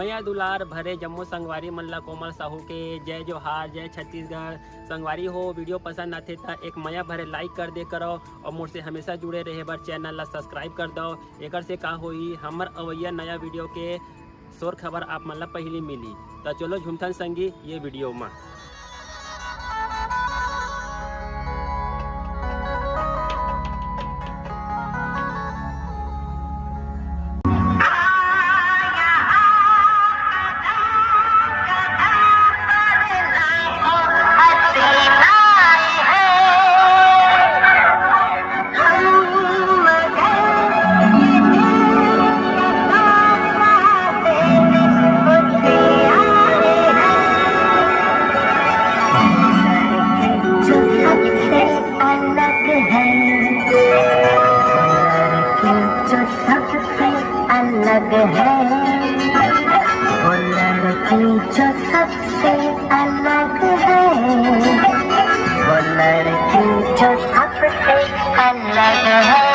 मया दुलार भरे जम्मू संगवारी मल्ला कोमल साहू के जय जोहार, जय छत्तीसगढ़। संगवारी हो वीडियो पसंद आते तो एक मया भरे लाइक कर दे करो और मुझसे हमेशा जुड़े रहे बर चैनल ला सब्सक्राइब कर दो। एक से का होई हमर अवैया नया वीडियो के शोर खबर आप मन ला पहली मिली। तो चलो झुमथन संगी ये वीडियो में। अलग है वो लड़की जो सबसे अलग है, वो लड़की जो सबसे अलग है।